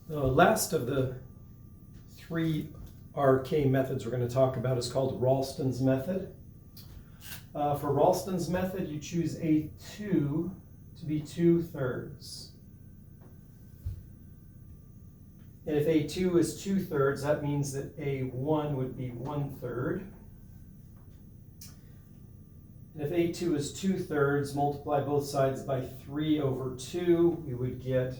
The last of the three RK methods we're going to talk about is called Ralston's method. For Ralston's method, you choose A2 to be 2/3. And if A2 is 2/3, that means that A1 would be 1/3. And if A2 is 2/3, multiply both sides by 3/2, we would get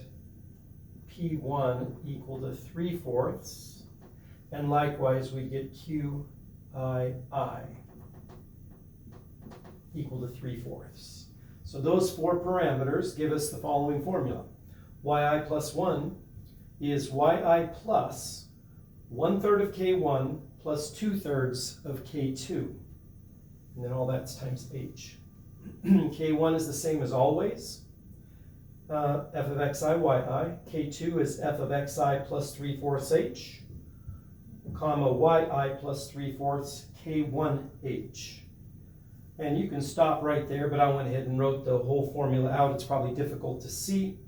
P1 equal to 3/4. And likewise, we get QII equal to 3/4. So those four parameters give us the following formula. Yi plus 1 is Yi plus 1/3 of K1 plus 2/3 of K2. And then all that's times H. K1 is the same as always. F of xi, yi. K2 is f of xi plus 3/4 h, comma, yi plus 3/4 K1h. And you can stop right there, but I went ahead and wrote the whole formula out. It's probably difficult to see.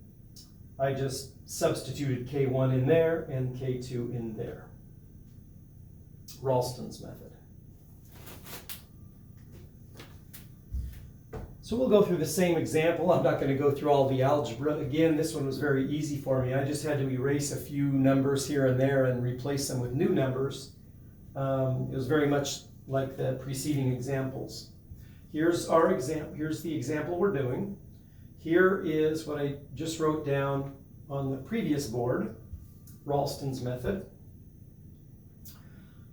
I just substituted K1 in there and K2 in there. Ralston's method. So we'll go through the same example. I'm not going to go through all the algebra again. This one was very easy for me. I just had to erase a few numbers here and there and replace them with new numbers. It was very much like the preceding examples. Here's our example. Here's the example we're doing. Here is what I just wrote down on the previous board, Ralston's method.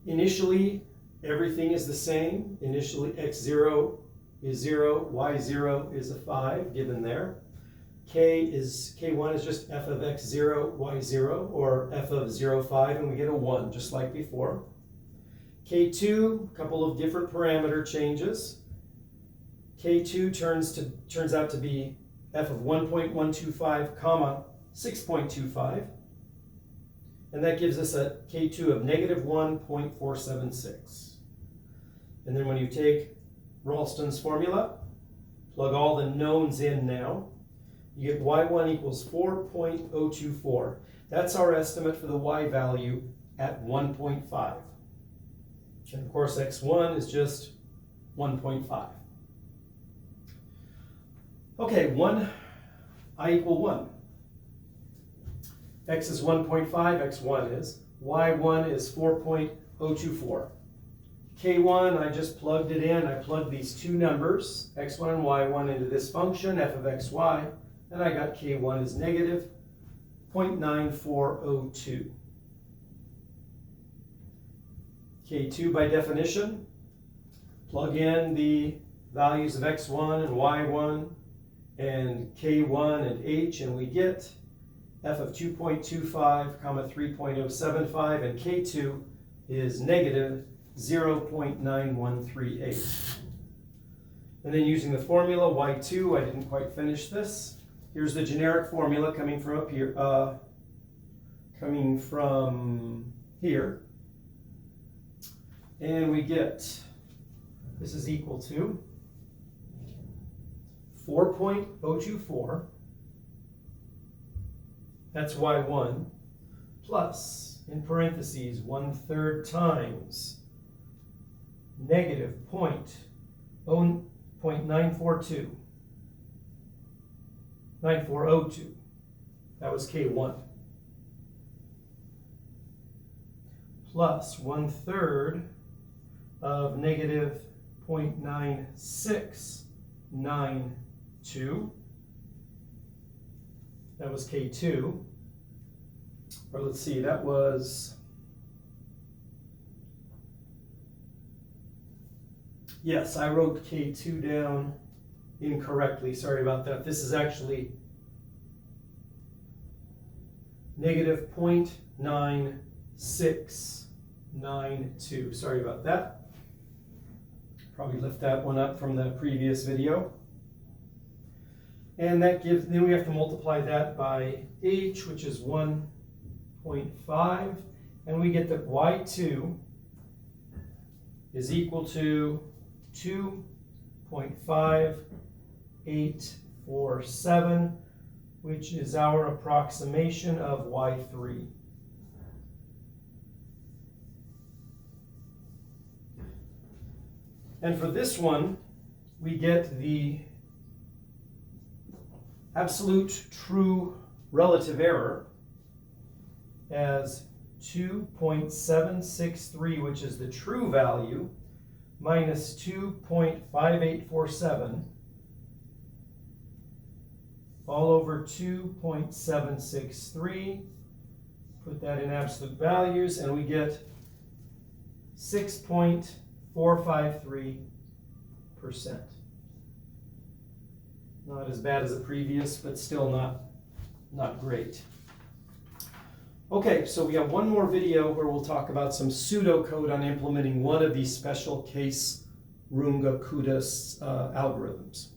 Initially, everything is the same. Initially, x0 is 0, y0 is a 5 given there. K1 is just f of x0, y0, or f of 0, 5, and we get a 1, just like before. K2, a couple of different parameter changes. K2 turns out to be f of 1.125, comma, 6.25. And that gives us a K2 of negative 1.476. And then when you take Ralston's formula, plug all the knowns in now, you get y1 equals 4.024. That's our estimate for the y value at 1.5. And of course, x1 is just 1.5. Okay, I equal 1. X is 1.5, x1 is. Y1 is 4.024. K1, I just plugged it in. I plugged these two numbers, x1 and y1, into this function, f of xy, and I got K1 is negative 0.9402. K2, by definition, plug in the values of x1 and y1 and K1 and h, and we get f of 2.25, comma 3.075, and K2 is negative 0.9138. And then using the formula y2, I didn't quite finish this. Here's the generic formula coming from up here, coming from here. And we get, this is equal to 4.024, that's y1, plus, in parentheses, 1/3 times negative 0.942. That was K1. Plus 1/3 of negative 0.9692. That was K2. Or let's see, that was, yes, I wrote K2 down incorrectly. Sorry about that. This is actually negative 0.9692. Sorry about that. Probably lift that one up from the previous video. And that gives, then we have to multiply that by h, which is 1.5, and we get that y2 is equal to 2.5847, which is our approximation of y3. And for this one, we get the absolute true relative error as 2.763, which is the true value, minus 2.5847, all over 2.763. Put that in absolute values, and we get 6.453%. Not as bad as the previous, but still not great. Okay, so we have one more video where we'll talk about some pseudocode on implementing one of these special case Runge-Kutta algorithms.